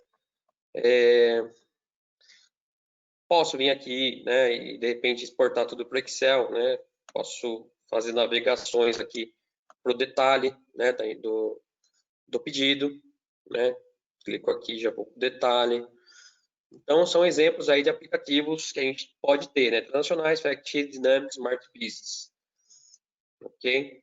Posso vir aqui, né? E de repente exportar tudo para o Excel, né? Posso fazer navegações aqui para o detalhe, né? Do pedido, né? Clico aqui, já vou para o detalhe. Então, são exemplos aí de aplicativos que a gente pode ter, né? Transacionais, Factsheet, Dynamics, Smart Business. Ok?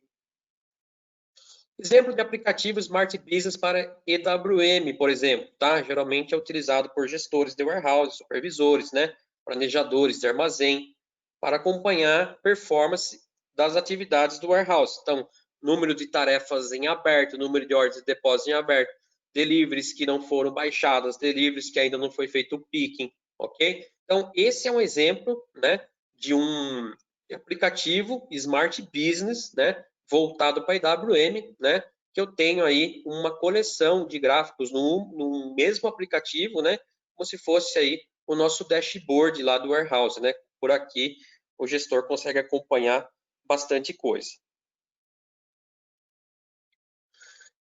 Exemplo de aplicativo Smart Business para EWM, por exemplo, tá? Geralmente é utilizado por gestores de warehouse, supervisores, né? Planejadores de armazém, para acompanhar performance das atividades do warehouse. Então, número de tarefas em aberto, número de ordens de depósito em aberto, deliveries que não foram baixadas, deliveries que ainda não foi feito o picking, ok? Então, esse é um exemplo, né, de um aplicativo Smart Business, né, voltado para IWM, né, que eu tenho aí uma coleção de gráficos no mesmo aplicativo, né, como se fosse aí o nosso dashboard lá do warehouse, né? Por aqui o gestor consegue acompanhar bastante coisa.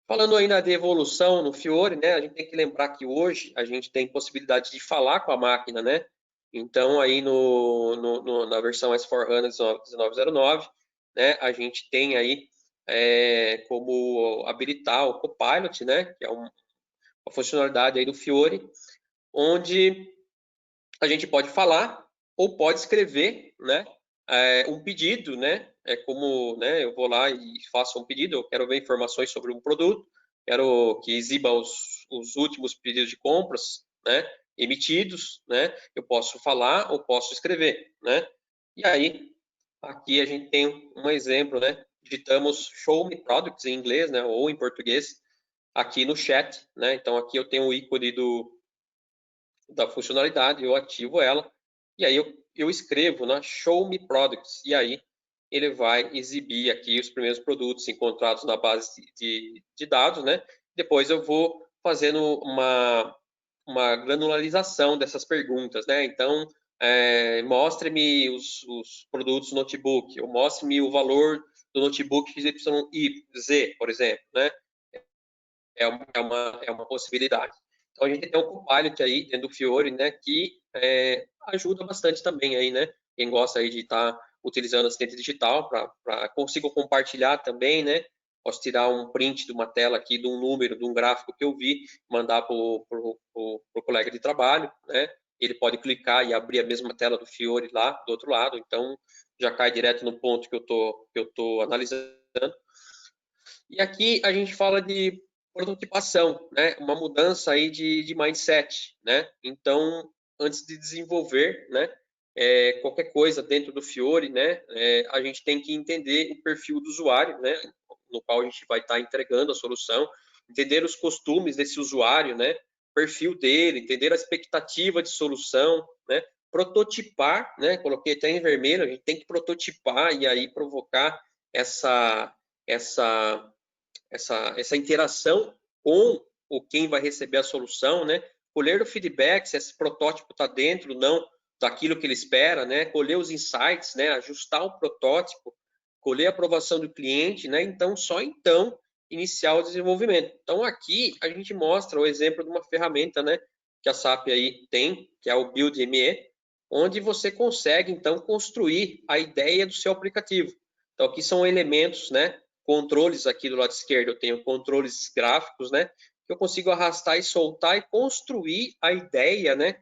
Falando ainda de evolução no Fiori, né, a gente tem que lembrar que hoje a gente tem possibilidade de falar com a máquina, né? Então, aí na versão S/4HANA 1909, né, a gente tem aí como habilitar o Copilot, né, que é uma funcionalidade aí do Fiori, onde a gente pode falar ou pode escrever, né, um pedido, né, como, né, eu vou lá e faço um pedido, eu quero ver informações sobre um produto, quero que exiba os últimos pedidos de compras, né, emitidos, né, eu posso falar ou posso escrever, né, e aí, aqui a gente tem um exemplo, né, digitamos Show Me Products em inglês, né, ou em português, aqui no chat, né, então aqui eu tenho o ícone da funcionalidade, eu ativo ela, e aí eu escrevo, né, Show Me Products, e aí ele vai exibir aqui os primeiros produtos encontrados na base de dados, né? Depois eu vou fazendo uma granularização dessas perguntas, né? Então, mostre-me os produtos do notebook, ou mostre-me o valor do notebook XYZ, por exemplo, né? É uma possibilidade. Então, a gente tem um Copilot aí dentro do Fiori, né, que ajuda bastante também aí, né? Quem gosta aí de estar utilizando assistente digital para consigo compartilhar também, né? Posso tirar um print de uma tela aqui de um número, de um gráfico que eu vi, mandar para o colega de trabalho, né? Ele pode clicar e abrir a mesma tela do Fiori lá do outro lado, então já cai direto no ponto que eu tô analisando. E aqui a gente fala de prototipação, né? Uma mudança aí de mindset, né? Então, antes de desenvolver, né? Qualquer coisa dentro do Fiori, né? A gente tem que entender o perfil do usuário, né? No qual a gente vai estar entregando a solução, entender os costumes desse usuário, né? Perfil dele, entender a expectativa de solução, né? Prototipar, né? Coloquei até em vermelho, a gente tem que prototipar e aí provocar essa interação com quem vai receber a solução, né? Colher o feedback, se esse protótipo está dentro ou não daquilo que ele espera, né? Colher os insights, né? Ajustar o protótipo, colher a aprovação do cliente, né? Então, só então iniciar o desenvolvimento. Então, aqui a gente mostra o exemplo de uma ferramenta, né? Que a SAP aí tem, que é o BuildME, onde você consegue, então, construir a ideia do seu aplicativo. Então, aqui são elementos, né? Controles aqui do lado esquerdo, eu tenho controles gráficos, né? Que eu consigo arrastar e soltar e construir a ideia, né?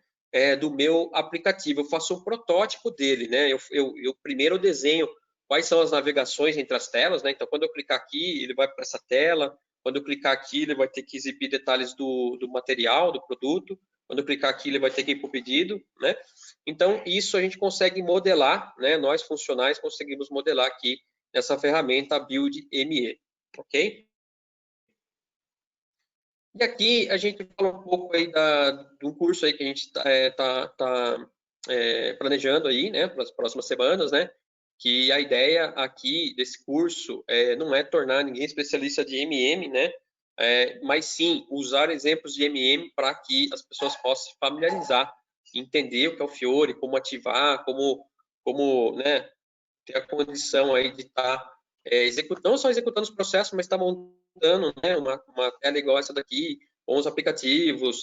Do meu aplicativo. Eu faço um protótipo dele, né? Eu primeiro desenho quais são as navegações entre as telas, né? Então, quando eu clicar aqui, ele vai para essa tela. Quando eu clicar aqui, ele vai ter que exibir detalhes do material, do produto. Quando eu clicar aqui, ele vai ter que ir para o pedido, né? Então, isso a gente consegue modelar, né? Nós, funcionais, conseguimos modelar aqui nessa ferramenta Build ME, ok? E aqui a gente fala um pouco aí de um curso aí que a gente está planejando aí, né, para as próximas semanas, né, que a ideia aqui desse curso não é tornar ninguém especialista de MM, né, mas sim usar exemplos de MM para que as pessoas possam se familiarizar, entender o que é o Fiori, como ativar, como né, ter a condição aí de estar não só executando os processos, mas estar montando, né, uma tela igual essa daqui, com os aplicativos,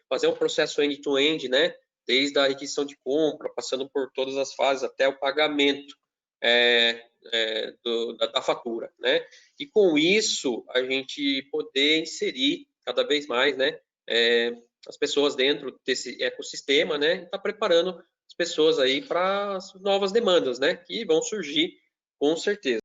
fazer um processo end-to-end, né, desde a requisição de compra, passando por todas as fases até o pagamento da fatura, né? E com isso a gente poder inserir cada vez mais, né, as pessoas dentro desse ecossistema, né, está preparando as pessoas aí para as novas demandas, né, que vão surgir com certeza.